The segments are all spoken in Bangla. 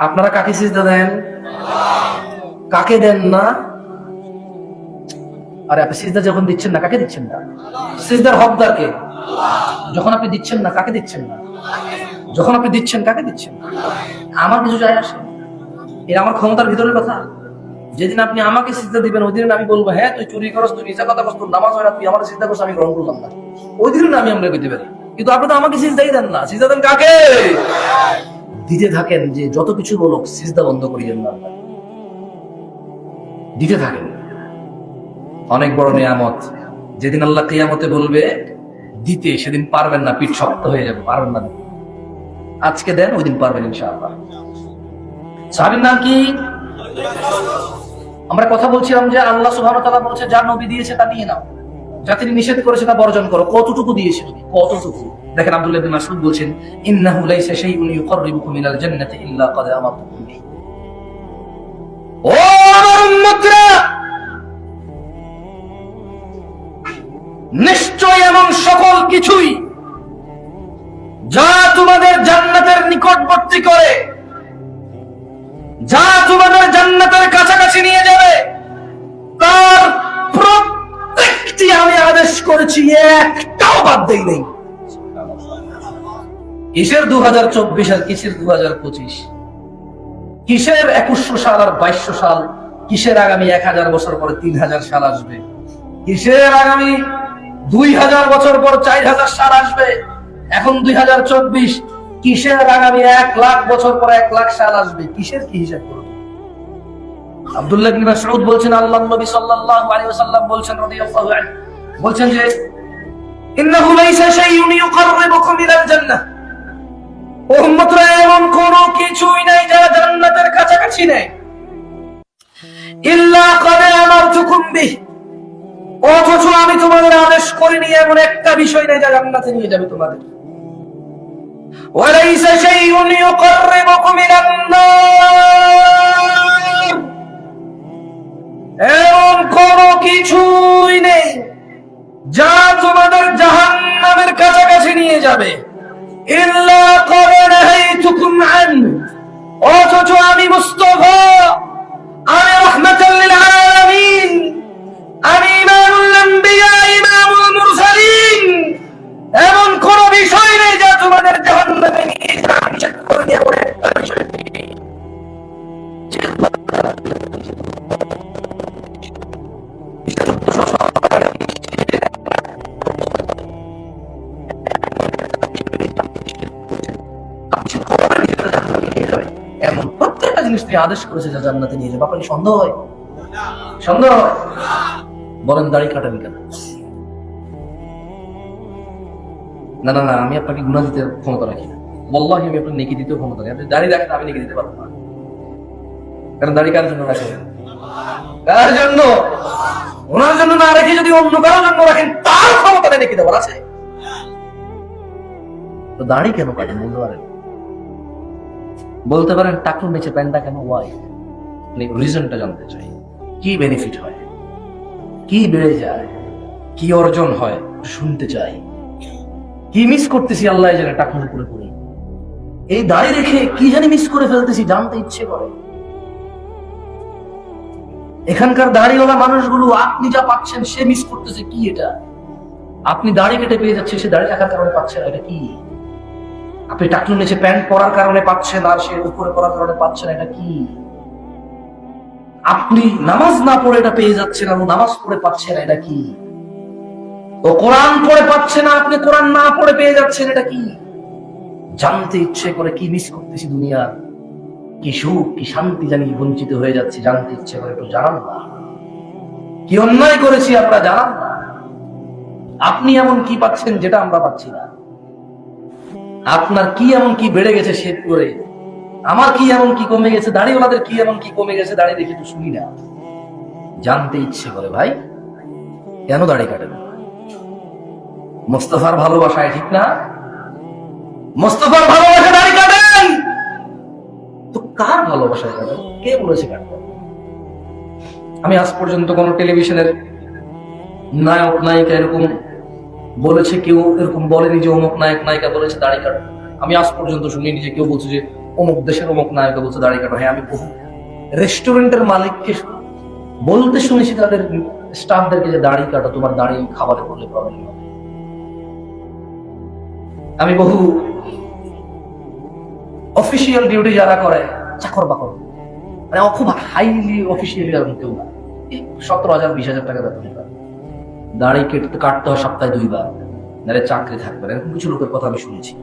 আপনারা কাকে সিজদা দেন? কাকে দেন না? আরে আপনি সিজদা যখন দিচ্ছেন না, কাকে দিচ্ছেন না? সিজদার হকদার কে? যখন আপনি দিচ্ছেন না, কাকে দিচ্ছেন না? যখন আপনি দিচ্ছেন, কাকে দিচ্ছেন? আমার কিছু যায় আসে? এটা আমার ক্ষমতার ভিতরের কথা। যেদিন আপনি আমাকে সিজদা দিবেন, ওই দিন আমি বলবো, হ্যাঁ তুই চুরি করস, তুই মিথ্যা কথা করস, তোর নামাজ হয় না, তুই আমার সিজদা করছ, আমি গ্রহণ করলাম না। ওই দিন আমি আমরা দিতে পারি, কিন্তু আপনি তো আমাকে সিজদাই দেন না। সিজদা দেন কাকে? দিতে থাকেন, যে যত কিছু বলুক সিজদা বন্ধ করিয়েন না। দিতে থাকেন। অনেক বড় নিয়ামত, যেদিন আল্লাহ কিয়ামতে বলবে দিতে, সেদিন পারবেন না, পিঠ শক্ত হয়ে যাবে, পারবেন না। আজকে দেন, ওই দিন পারবেন ইনশাআল্লাহ। সাহাবীর নাম কি? আমরা কথা বলছিলাম যে আল্লাহ সুবহানাহু ওয়া তাআলা বলেছে, যা নবী দিয়েছে তা নিয়ে নাও, যা তিনি নিষেধ করেছে তা বর্জন করো। কতটুকু দিয়েছে? কতটুকু? দেখেন, আব্দুল্লাহ ইবনে মাসউদ বলছেন, ইন্নাহু লাইসা শাইউন ইউকাররিবুকুম ইলাল জান্নাতি ইল্লা ক্বাদ আমারতুকুম বিহি। ও আমার উম্মতরা, নিশ্চয় এমন সকল কিছুই যা তোমাদের জান্নাতের নিকটবর্তী করে, যা তোমাদের জান্নাতের কাছাকাছি নিয়ে যাবে, তার প্রত্যেকটি আমি আদেশ করেছি, একটাও বাদ দেই নাই। কিসের 2024 আর কিসের 2025? কিসের 2100 সাল আর 2200 সাল? কিসের আগামী 1000 বছর পরে 3000 সাল আসবে? কিসের আগামী 2000 বছর পর 4000 সাল আসবে? এখন 2024। কিসের আগামী 1 লাখ বছর পর 1 লাখ সাল আসবে? কিসের কি হিসাব করব? আব্দুল্লাহ ইবনে মাসউদ বলছেন, আল্লাহর নবী সাল্লাল্লাহু আলাইহি ওয়াসাল্লাম বলছেন, রাদিয়াল্লাহু আনহু বলছেন যে, ইন্নাহু লাইসা শাইউন ইউকাররিবুকুম ইলাল জান্নাহ। ও উম্মতরা, এমন কোন কিছুই নাই যা জান্নাতের কাছাকাছি নেই, ইল্লা ক্বাদ আমারতুকুম বিহি, অথচ আমি তোমাদের আদেশ করিনি এমন একটা বিষয় নেই যা জান্নাতে নিয়ে যাবে তোমাদের। ওয়ালাইসা শাইউন ইউকাররিবুকুম ইলান নার, এমন কোন কিছুই নেই যা তোমাদের জাহান্নামের কাছাকাছি নিয়ে যাবে, ইল্লা ক্বাদ নাহাইতুকুম আনহু, অথচ আমি মুস্তাফা, আমি রাহমাতাল লিল আলামিন, আমি ইমামুল আম্বিয়া, ইমামুল মুরসালিন, এমন কোন বিষয় নেই যা তোমাদের জাহান্নামে নিয়ে যাবে। নিষেধ করে দিয়ে এমন একটা বিষয় নেই। এমন প্রত্যেকটা জিনিস তিনি আদেশ করেছে যা জান্নাতে নিয়ে যাবে। আপনার সন্দেহ হয়? সন্দেহ হয়? বলেন, দাড়ি কাটেন কেন? না না না, আমি আপনাকে গুনাহ দিতে ক্ষমতা রাখি না। ওয়াল্লাহি আমি আপনাকে নেকি দিতেও ক্ষমতা রাখি। আপনি দাড়ি রাখেন, আমি নেকি দিতে পারবো না। কারণ দাড়ি কার জন্য রাখেন? কার জন্য? ওনার জন্য না রেখে যদি অন্য কারোর জন্য রাখেন, তার ক্ষমতা নেকি দেওয়ার আছে। তো দাড়ি কেন কাটেন বলতে পারেন? বলতে পারেন টাকুর নিচে প্যান্টটা কেন? ওয়াই? রিজনটা জানতে চাই। কি বেনিফিট হয়, কি বেড়ে যায়, কি অর্জন হয়, শুনতে চাই। কি মিস করতেছি আল্লাহ জানে টাকুর উপরে পড়ে। এই দাড়ি রেখে কি জানি মিস করে ফেলতেছি, জানতে ইচ্ছে করে। এখানকার দাড়িওয়ালা মানুষগুলো, আপনি যা পাচ্ছেন সে মিস করতেছে কি? এটা আপনি দাড়ি কেটে পেয়ে যাচ্ছে, সে দাড়ি রাখার কারণে পাচ্ছেন, এটা কি? আপনি টাকলুর নিচে প্যান্ট পরার কারণে পাচ্ছেন, আর সে উপরে পরার কারণে পাচ্ছেন, এটা কি? আপনি নামাজ না পড়ে এটা পেয়ে যাচ্ছেন, আর নামাজ পড়ে পাচ্ছেন, এটা কি? ও কোরআন পড়ে পাচ্ছে না, আপনি কোরআন না পড়ে পেয়ে যাচ্ছেন, এটা কি? জানতে ইচ্ছে করে কি মিস করতেছি দুনিয়ার, কি সুখ, কি শান্তি জানি বঞ্চিত হয়ে যাচ্ছে, জানতে ইচ্ছে করে। একটু জানান না কি অন্যায় করেছি, আপনারা জানান না। আপনি এমন কি পাচ্ছেন যেটা আমরা পাচ্ছি না? আপনার কি এমন কি বেড়ে গেছে শেভ করে? আমার কি এমন কি কমে গেছে? দাড়িওয়ালাদের কি এমন কি কমে গেছে? দাড়ি দেখে একটু শুনি না, জানতে ইচ্ছে করে। ভাই, কেন দাড়ি কাটেন? মোস্তফার ভালোবাসায়, ঠিক না? মোস্তফার ভালোবাসা দাড়ি কাটেন তো কার ভালোবাসায় কাটেন? কে বলেছে কাটবেন? আমি আজ পর্যন্ত কোন টেলিভিশনের নায়ক নায়িকা এরকম বলেছে, কেউ এরকম বলেনি যে অমুক নায়ক নায়িকা বলেছে দাড়ি কাট। আমি আজ পর্যন্ত শুনিনি যে কেউ বলছে যে অমুক দেশের অমুক নায়ক বলছে দাড়ি কাটো। হ্যাঁ, আমি বহু রেস্টুরেন্টের মালিককে বলতে শুনেছি তাদের স্টাফদেরকে যে দাড়ি কাটো, তোমার দাড়ি খাবারে পড়লে প্রবলেম হবে। আমি বহু অফিসিয়াল ডিউটি যারা করে চাকর বাকর, মানে খুব হাইলি অফিসিয়ালি কেউ না, 17,000 20,000 টাকা বেতন পায়, দাড়ি কাটতে হয় সপ্তাহে 2 বার, নাহলে চাকরি থাকবে না। এরকম কিছু লোকের কথা আমি শুনেছি।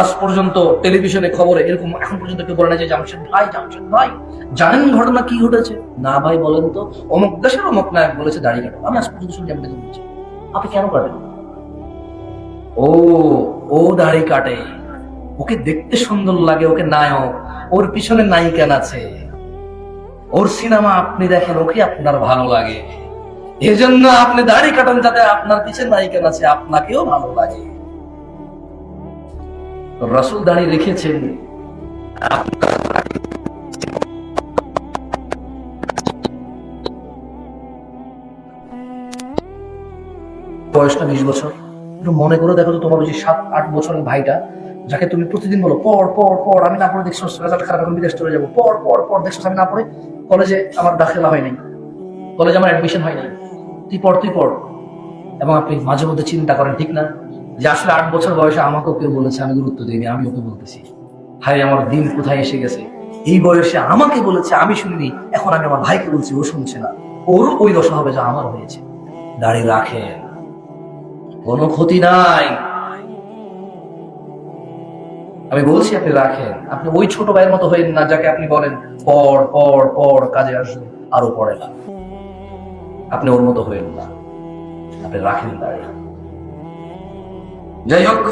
আজ পর্যন্ত টেলিভিশনে খবরে এরকম এখন পর্যন্ত কেউ বলে না যে জামশেদ ভাই জানেন ঘটনা কি ঘটেছে? না ভাই, বলেন তো। অমুক দেশের অমুক নায়ক বলেছে দাড়ি কাটো। আমি আজ পর্যন্ত শুনি, আপনি বলছি আপনি কেন কাটেন? ও দাড়ি কাটে, ওকে দেখতে সুন্দর লাগে, ওকে নায়ক, ওর পিছনে নায়িকা আছে, ওর সিনেমা আপনি দেখেন, ওকে আপনার ভালো লাগে, এজন্য আপনি দাড়ি কাটান যাতে আপনার পিছনে নায়িকা আছে, আপনাকেও ভালো লাগে। রাসূল দাড়ি রেখেছেন, বয়সটা 20 বছর। একটু মনে করে দেখো তো, তোমার ওই যে 7-8 বছরের ভাইটা, যাকে তুমি প্রতিদিন বলো পড়, আমি না পড়ে দেখছো রেজাল্ট খারাপ, এখন বিদেশ চলে যাবো, পড় দেখছো আমি না পড়ে কলেজে আমার দাখিলা হয় নাই, কলেজে আমার অ্যাডমিশন হয় নাই, তুই পড়। এবং আপনি মাঝে মধ্যে চিন্তা করেন, ঠিক না, যে আসলে 8 বছর বয়সে আমাকেও কেউ বলেছে, আমি গুরুত্ব দিইনি, আমি ওকে বলতেছি, হায় আমার দিন কোথায় এসে গেছে। এই বয়সে আমাকে বলেছে, আমি শুনিনি, এখন আমি আমার ভাইকে বলছি, ও শুনছে না, ওরও ওই দশা হবে যা আমার হয়েছে। দাড়ি রাখেন, কোনো ক্ষতি নাই। আমি বলছি আপনি রাখেন। আপনি ওই ছোট ভাইয়ের মতো হইেন না যাকে আপনি বলেন পড় কাজে আসবে, আরো পড়ে না। আপনি ওর মতো হইেন না, আপনি রাখেন দাড়ি। যাই হোক,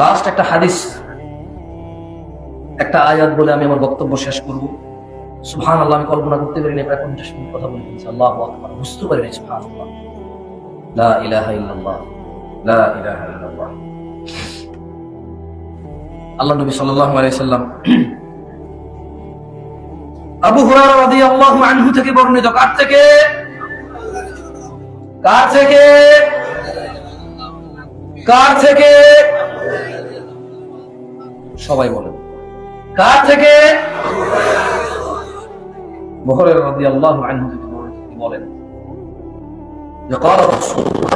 লাস্ট একটা হাদিস, একটা আয়াত বলে আমি আমার বক্তব্য শেষ করব। সুবহানাল্লাহ, আমি কল্পনা করতে পারিনি প্রায় 50 মিনিট কথা বলে ফেলছি। আল্লাহু আকবার, বুঝতে পারিনি। সুবহানাল্লাহ, লা ইলাহা ইল্লাল্লাহ, লা ইলাহা ইল্লাল্লাহ। আল্লাহ নবী সাল্লাল্লাহু আলাইহি সাল্লাম আবু হুরায়রা রাদিয়াল্লাহু আনহু থেকে বর্ণিত। কার থেকে? সবাই বলেন, কার থেকে? আবু হুরায়রা রাদিয়াল্লাহু আনহু থেকে বলেন যে قال رسول الله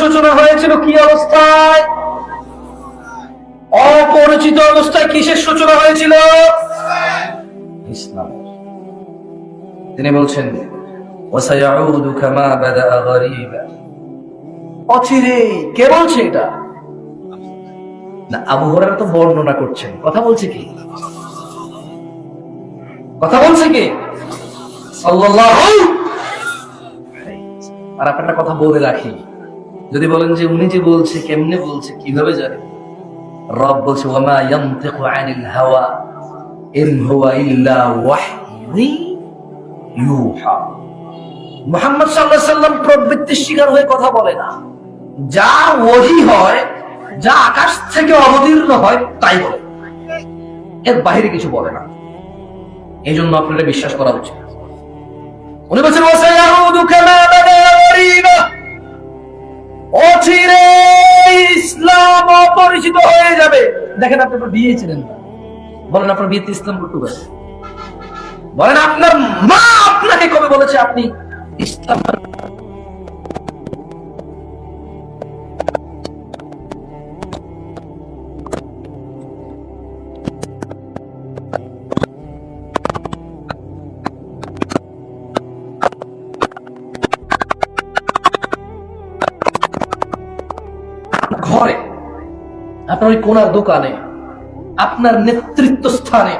সূচনা হয়েছিল কি অবস্থায়? অপরিচিত অবস্থায়। কিসের সূচনা হয়েছিল? ইসলাম। তিনি বলছেন ওয়াসায়াউদু কামা বাদা গরীবা। অচিরে। কে বলছে এটা? না, আবু হুরায়রা তো বর্ণনা করছেন। কথা বলছে কি? সাল্লাল্লাহু। আর আপনার কথা বলে রাখি, যদি বলেন যে উনি যে বলছে, কেমনে বলছে, কিভাবে জানে? রব বলছে ওয়ামা ইয়ানতিকু আনিল হাওয়া ইন হুয়া ইল্লা ওয়াহয়ুন ইউহা। মুহাম্মদ সাল্লাল্লাহু আলাইহি সাল্লাম প্রবৃত্তির শিকার হয়ে কথা বলে না। যা ওহী হয়, যা আকাশ থেকে অবতীর্ণ হয় তাই বলে, এর বাইরে কিছু বলে না। এই জন্য আপনারা বিশ্বাস করা উচিত। উনি বলছেন ওয়াসায়াউদু কামা বাদা গরীবা। অচিরে ইসলাম অপরিচিত হয়ে যাবে। দেখেন, আপনি আপনার বিয়ে ছিলেন না, বলেন আপনার বিয়েতে ইসলাম করতে পারেন? বলেন আপনার মা আপনাকে কবে বলেছে আপনি ইসলাম? ঘরে, আপনার ওই কোনার দোকানে, আপনার নেতৃত্ব স্থানে,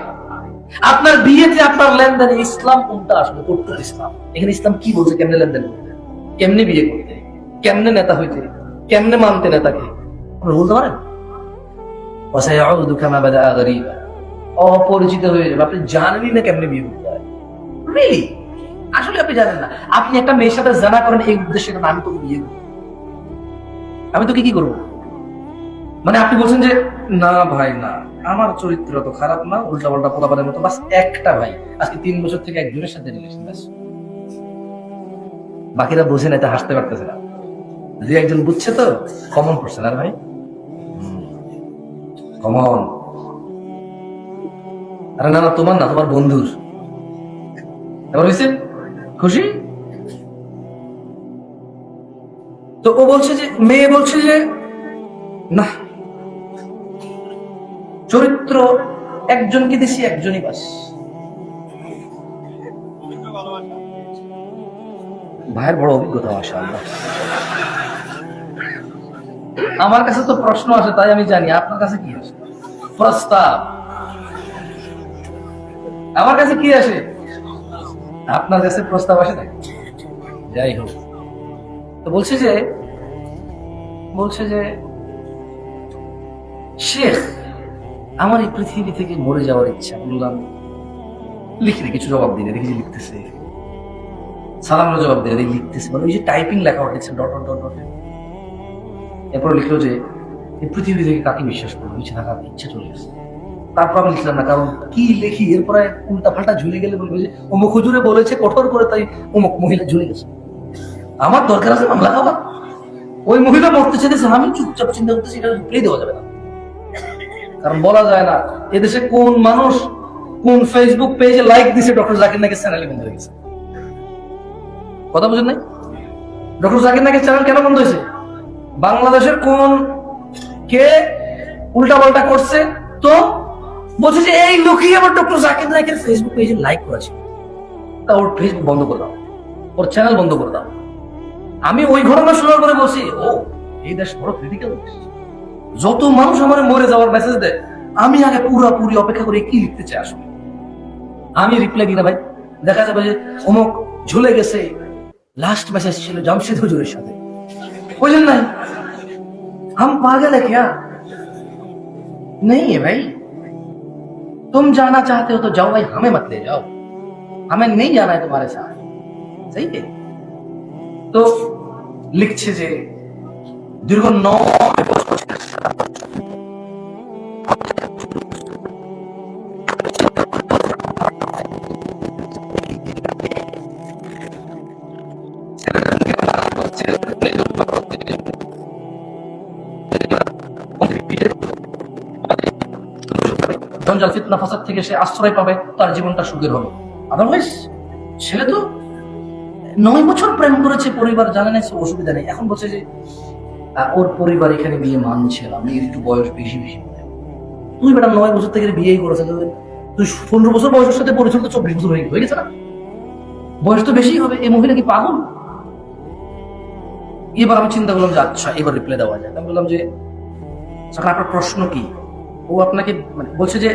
আপনার বিয়েতে, আপনার লেনদেনে ইসলাম কোনটা আসলে করতে? ইসলাম এখানে ইসলাম কি বলছে? কেমনে লেনদেন করতে, কেমনে বিয়ে করতে, কেমনে নেতা হইতে, কেমনে মানতে নেতাকে, আপনি বলতে পারেন? অপরিচিত হয়ে যাবে, আপনি জানেনই না কেমনে বিয়ে করতে হয়। রিয়েলি আসলে আপনি জানেন না, আপনি একটা মেয়ের সাথে জানা করেন এই উদ্দেশ্যে, কারণ আমি তোকে বিয়ে করবো, আমি তোকে কি করবো? মানে আপনি বলছেন যে না ভাই না, আমার চরিত্র তো খারাপ না, উল্টা পাল্টা পোলাপানের মতো, বাস একটা ভাই আজকে 3 বছর থেকে একজনের সাথে রিলেশন, ব্যাস। বাকিরা বুঝে না, এটা হাসতে পারতেছে না। যে একজন বুঝছে তো কমন করছে না ভাই, কমন। আরে না না, তোমার না, তোমার বন্ধুর। এবার হয়েছে খুশি? তো ও বলছে যে, মেয়ে বলছে যে না, চরিত্র একজনকে দিছি, একজনই বাস। ভাইয়ের বড় অভিজ্ঞতা মাশাআল্লাহ। আমার কাছে তো প্রশ্ন আসে, তাই আমি জানি আপনার কাছে কি আসে, প্রস্তাব। আমার কাছে কি আসে, আপনার কাছে প্রস্তাব আসে না। যাই হোক, তো বলছে যে শেখ, আমার এই পৃথিবী থেকে মরে যাওয়ার ইচ্ছা। বললাম লিখে কিছু জবাব দিলে, দেখি যে লিখতেছে, সালামের জবাব দিলে লিখতেছে, মানে ওই যে টাইপিং লেখা উঠেছে ডট ডট ডট ডট। এরপর লিখলো যে এই পৃথিবী থেকে কাকে বিশ্বাস করবো, বেঁচে থাকার ইচ্ছা চলে গেছে। তারপর আমি লিখলাম না, কারণ কি লিখি, এরপরে উল্টা পাল্টা ঝুলে গেলে বলবে যে অমুক হুজুরে বলেছে কঠোর করে, তাই অমুক মহিলা ঝুলে গেছে। আমার দরকার আছে মামলা খাবার, ওই মহিলা মরতে চেয়েছে, আমি চুপচাপ চিন্তা করতেছি, এটা রিপ্লাই দেওয়া যাবে না, কারণ বলা যায় না এদেশে কোন মানুষ কোন ফেসবুক পেজে লাইক দিছে ডক্টর জাকির নাকের চ্যানেলে বন্ধ হয়ে গেছে। কথা বুঝেন নাই? ডক্টর জাকির নাকের চ্যানেল কেন বন্ধ হয়েছে? বাংলাদেশের কোন কে উল্টা পাল্টা করছে, তো বলছে যে এই লোকই আবার ডক্টর জাকির নাকের ফেসবুক পেজে লাইক করেছে, তা ওর ফেসবুক বন্ধ করে দাও, ওর চ্যানেল বন্ধ করে দাও। আমি ওই ঘটনা শোনার পরে বলছি, ও এই দেশ বড় ক্রিটিক্যাল দেশ। যত মানুষ আমার মরে যাওয়ার মেসেজ দেয়, আমি আগে পুরোপুরি অপেক্ষা করে কি লিখতে চাই আসলে। আমি রিপ্লাই দিই না ভাই, দেখা যাবে যে অমুক ঝুলে গেছে, लास्ट मैसेज ছিল জামশেদ হুজুরের সাথে, বুঝলেন নাই? हम पागल है क्या? नहीं है भाई, तुम जाना चाहते हो तो जाओ भाई, हमें मत ले जाओ, हमें नहीं जाना है तुम्हारे साथ, सही है? तो লিখছে যে দীর্ঘ 9 বছর জঞ্জাল ফিতনা ফাসাদ থেকে সে আশ্রয় পাবে, তার জীবনটা সুখের হবে। আদারওয়াইজ ছেলে তো 9 বছর প্রেম করেছে, পরিবার জানে না, অসুবিধা নেই। এখন বলছে যে ওর পরিবার এখানে বিয়ে মানছে না, মেয়ের একটু বয়স বেশি বেশি। তুই বেটা 9 বছর থেকে বিয়েই করেছে, তুই 15 বছর বয়সের সাথে পরিচয়, তো 24 বছর হয়ে গেছে না, বয়স তো বেশি হবে। এই মহিলা কি পাগল? এবার আমি চিন্তা করলাম যে আচ্ছা এবার রিপ্লাই দেওয়া যায়। আমি বললাম যে আপনার প্রশ্ন কি? ও আপনাকে মানে বলছে যে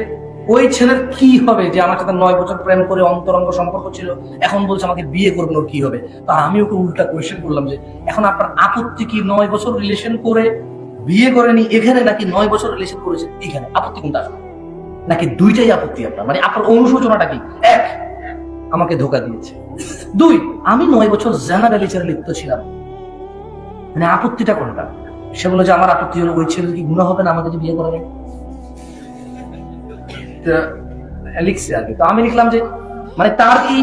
ওই ছেলের কি হবে যে আমার সাথে 9 বছর প্রেম করে অন্তরঙ্গ সম্পর্ক ছিল, এখন বলছে আমাকে বিয়ে করবেন, ওর কি হবে? তা আমি ওকে উল্টা কোয়েশ্চেন করলাম যে এখন আপনার আপত্তি কি 9 বছর রিলেশন করে বিয়ে করেনি এখানে, নাকি 9 বছর রিলেশন করেছে এখানে? আপত্তি কোনটা আসবে? নাকি দুইটাই আপত্তি আপনার? মানে আপনার অনুশোচনাটা কি? এক, আমাকে ধোকা দিয়েছে। 2, আমি 9 বছর জানা ব্যভিচারে লিপ্ত ছিলাম, মানে আপত্তিটা কোনটা? সে বলে যে আমার আপত্তি হলো ওই ছেলের কি গুনাহ হবে না আমাকে যে বিয়ে করে নেই? লিখছে আর কি। তো আমি লিখলাম যে মানে তার কি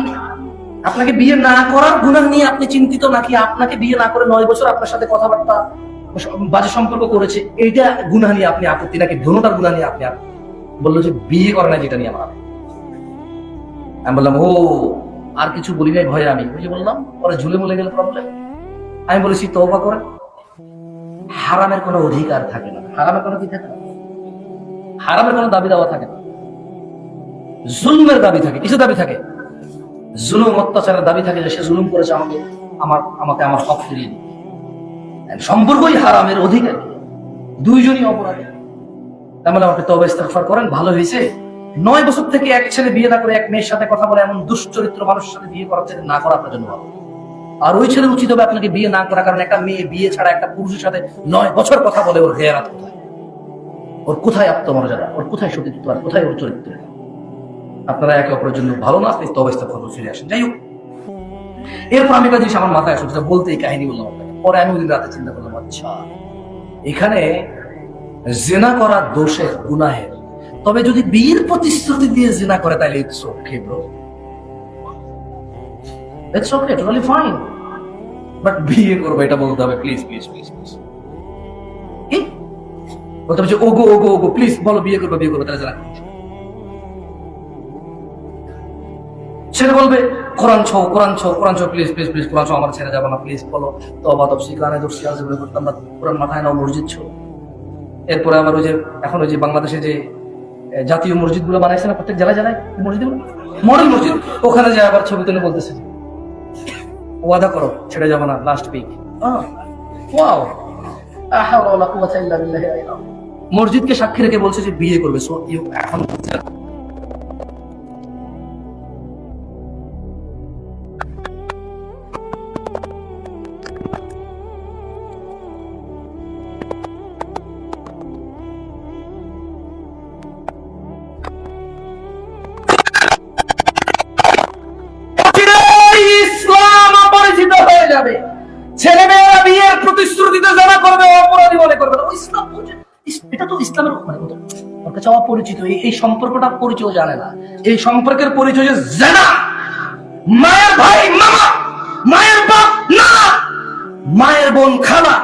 আপনাকে বিয়ে না করার গুনাহ নিয়ে আপনি চিন্তিত, নাকি আপনাকে বিয়ে না করে 9 বছর আপনার সাথে কথাবার্তা বাজে সম্পর্ক করেছে এইটা গুনাহ নিয়ে আপনি আপত্তি, নাকি দোনোটার গুনাহ নিয়ে আপনি আপত্তি? বললো যে বিয়ে করে না যেটা নিয়ে আমার। আমি বললাম ও আর কিছু বলি নাই ভয়ে, আমি বুঝে বললাম, পরে ঝুলে মলে গেল প্রবলেম। আমি বলেছি তওবা করেন, হারামের কোনো অধিকার থাকে না, হারামের কোনো কি থাকে না, হারামের কোনো দাবি দেওয়া থাকে না, জুলুমের দাবি থাকে। কিছু দাবি থাকে, জুলুম অত্যাচারের দাবি থাকে, যে সে জুলুম করেছে আমাকে আমার হক ফিরিয়ে দিই। সম্পর্কই হারামের অধিকার, দুইজনই অপরাধী। তাহলে আমাকে তওবা ইস্তেগফার করেন, ভালো হয়েছে 9 বছর থেকে এক ছেলে বিয়ে না করে এক মেয়ের সাথে কথা বলে এমন দুশ্চরিত্র মানুষের সাথে বিয়ে করার থেকে না করা আপনার জন্য ভালো। আর ওই ছেলের উচিত হবে আপনাকে বিয়ে না করা, কারণ একটা মেয়ে বিয়ে ছাড়া একটা পুরুষের সাথে 9 বছর কথা বলে, ওর গেরাত কোথায়? ওর কোথায় আত্মমর্যাদা? ওর কোথায় সতীত্ব? আর কোথায় ওর চরিত্র? আপনারা একে অপরের জন্য ভালো না, আপনি তওবা ইস্তেগফার ফিরে আসেন। যাই হোক, এরপর আমি একটা জিনিস আমার মাথায় আসলো, যেটা বলতে এই কাহিনী বললাম আপনাকে। পরে আমি ওই রাতে চিন্তা করলাম, আচ্ছা এখানে জিনা করা দোষের, গুনাহের, তবে যদি বিয়ের প্রতিশ্রুতি দিয়ে জিনা করে তাহলে it's okay bro, it's okay, totally fine. But বিয়ে করবো এটা বলতে হবে, প্লিজ প্লিজ প্লিজ প্লিজ। কি বলতে হবে যে ওগো ওগো ওগো প্লিজ বলো বিয়ে করবো, বিয়ে করবো, তাহলে জিনা করবো। সেটা বলবে কোরআন ছো কোরআন ছো কোরআন ছো, প্লিজ প্লিজ প্লিজ কোরআন ছো, আমার ছেড়ে যাবো না প্লিজ, বলো তওবা তফসি গানে দর্শি আজ বলে করতাম না, কোরআন মাথায় নাও, মসজিদ ছো। এরপরে আমার ওই যে এখন ওই যে বাংলাদেশে যে জাতীয় মসজিদ গুলো বানাইছে না প্রত্যেক জেলায় জেলায়, মসজিদ মডেল মসজিদ, ওখানে যে আবার ছবি তুলে বলতেছে ওয়াদা করো ছেড়ে যাবো না, লাস্ট পিক। ওয়াও, মসজিদকে সাক্ষী রেখে বলছে যে বিয়ে করবে। সো এখন ইসলাম অপরিচিত হয়ে যাবে, ছেলেমেয়েরা বিয়ের প্রতিশ্রুতিতে যারা করবে অপরাধী মনে করবে না। ইসলাম এটা তো ইসলামের মানে ওর কাছে অপরিচিত, এই সম্পর্কটার পরিচয় জানে না। এই সম্পর্কের পরিচয় যে জানা, মায়ের ভাই মামা, মায়ের বাপ না, মায়ের বোন খালা,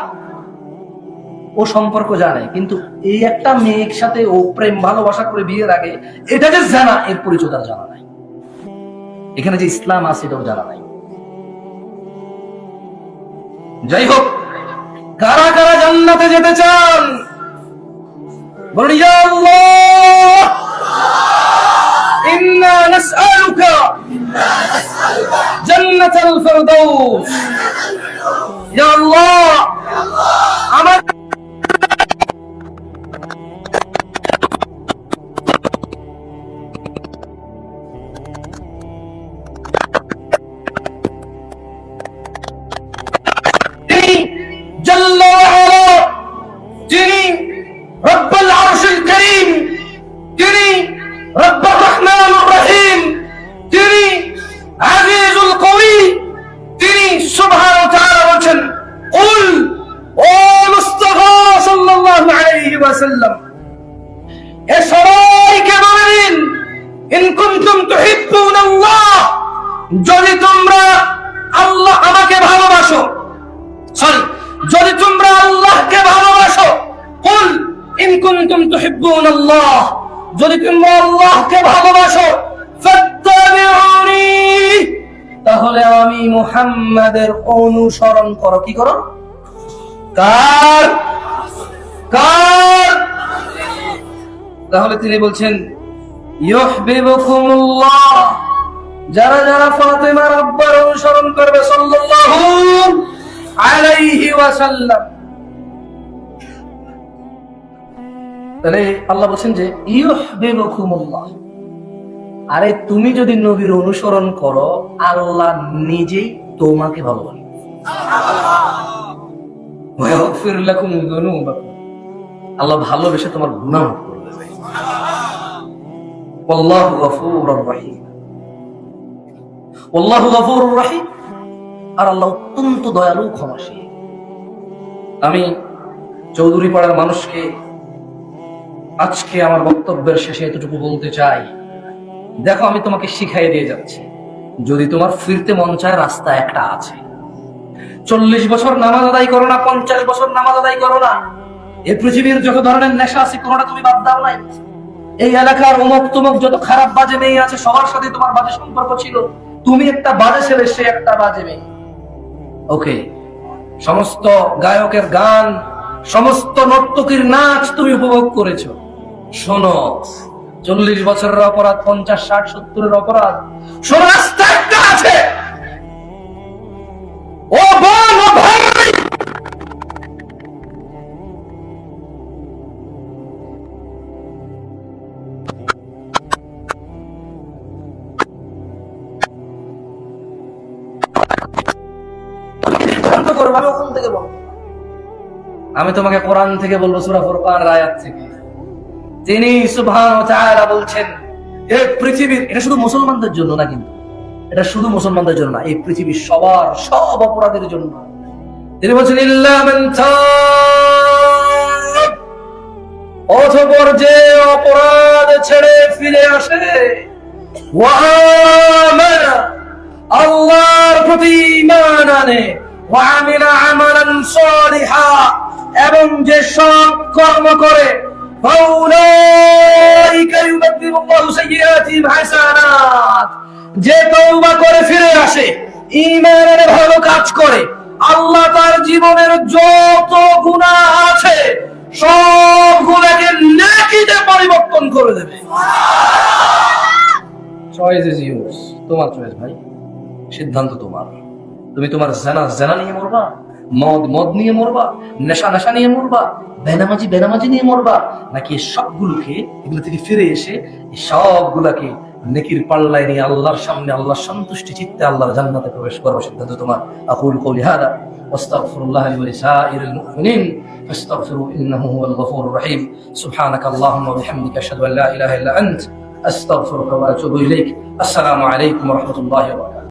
ও সম্পর্ক জানে। কিন্তু এই একটা মেয়ের সাথে ও প্রেম ভালোবাসা করে বিয়ের আগে এটা যে জানা, এর পরিচয় তার জানা নাই। এখানে যে ইসলাম আছে এটাও জানা নাই। যাই হোক, কারা কারা জান্নাতে যেতে চান বলি, ইয়া আল্লাহ ইন্না নাসআলুকা জান্নাতাল ফিরদাউস। ইয়া আল্লাহ আমার যদি তোমরা আল্লাহ আমাকে ভালোবাসো, সরি যদি তোমরা আল্লাহকে ভালোবাসো, কুল ইন কুনতুম তুহিব্বুনাল্লাহ, যদি তোমরা আল্লাহকে ভালোবাসো, ফাত্তাবিউনি, তাহলে আমি মুহাম্মাদের অনুসরণ করো। কি করো? কার কার? তাহলে তিনি বলছেন ইউহিব্বুকুমুল্লাহ, যারা যারা ফাতেমার আব্বার অনুসরণ করবে সাল্লাল্লাহু আলাইহি ওয়াসাল্লাম। তাহলে আল্লাহ বলেন যে ইউহিব্বুকুমুল্লাহ, আরে তুমি যদি নবীর অনুসরণ করো, আল্লাহ নিজেই তোমাকে ভালোবাসে। ওয়া ইয়াগফির লাকুম যুনুবাকুম, আল্লাহ ভালোবেসে তোমার গুনাহ মাফ করে দেবে। আল্লাহু গফুরুর রহিম, আল্লাহু গফুরুর রহিম, আর আল্লাহ অত্যন্ত দয়ালু ক্ষমাশীল। আমি চৌধুরী পাড়ার মানুষকে আজকে আমার বক্তব্যের শেষে এতটুকু বলতে চাই, দেখো আমি তোমাকে শিখাই দিয়ে যাচ্ছি, যদি তোমার ফিরতে মন চায় রাস্তা একটা আছে। 40 বছর নামাজ আদায় করো না, 50 বছর নামাজ আদায় করো না, এই পৃথিবীর যত ধরনের নেশা আছে কোনটা তুমি বাদ দাও নাই। এই এলাকার অমুক তমুক যত খারাপ বাজে মেয়ে আছে সবার সাথে তোমার বাজে সম্পর্ক ছিল, তুমি একটা বাজে ছেলে, সে একটা বাজে মেয়ে। ওকে, সমস্ত গায়কের গান, সমস্ত নর্তকীর নাচ তুমি উপভোগ করেছো। শোনো, 40 বছরের অপরাধ, 50, 60, 70-এর অপরাধ, শোনো রাস্তা একটা আছে। ও বোন, ও ভাই, আমি তোমাকে কোরআন থেকে বলবো, সূরা ফুরকানের আয়াত থেকে। তিনি সুবহানাহু ওয়া তাআলা বলছেন, এই পৃথিবীর, এটা শুধু মুসলমানদের জন্য না, কিন্তু এটা শুধু মুসলমানদের জন্য না, এই পৃথিবীর সবার সব অপরাধের জন্য। তিনি বলছেন ইল্লা মান তাব, অতঃপর যে অপরাধ ছেড়ে ফিরে আসে, ওয়া আমানা, আল্লাহর প্রতি ঈমান আনে, ওয়া আমিলা আমালান সালিহা, এবং যে সৎ কর্ম করে, ফাউলাইকা ইউবাদদিলুল্লাহু সাইয়্যাতিহিম হাসানাত, যে তওবা করে ফিরে আসে, ঈমানের ভালো কাজ করে, আল্লাহ তার জীবনের যত গুনাহ আছে সবগুলোকে নেকিতে পরিবর্তন করে দেবে। চয়েস ইজ ইয়োর্স, তোমার চয়েস ভাই, সিদ্ধান্ত তোমার। তুমি তোমার জানা নিয়ে মরবা, মদ নিয়ে মরবা, নেশা নিয়ে মরবা, বেনামাজি নিয়ে মরবা, নাকি সবগুলোকে, এগুলো থেকে ফিরে এসে এই সবগুলাকে নেকির পাল্লায় নিয়ে আল্লাহর সামনে আল্লাহর সন্তুষ্টি চিত্তে আল্লাহর জান্নাতে প্রবেশ করার সিদ্ধান্ত তোমার। আকুলু কওলি হাদা ওয়াস্তাগফিরুল্লাহ লি ওয়া লিসাইরিল মুমিনিন ফাস্তাগফিরু ইন্নাহু হুয়াল গফুরুর রহিম। সুবহানাকা আল্লাহুম্মা ওয়া বিহামদিকা আশহাদু আন লা ইলাহা ইল্লা আনতা আস্তাগফিরুকা ওয়া আতুবু ইলাইক। আসসালামু আলাইকুম ওয়া রাহমাতুল্লাহি ওয়া বারাকাতুহু।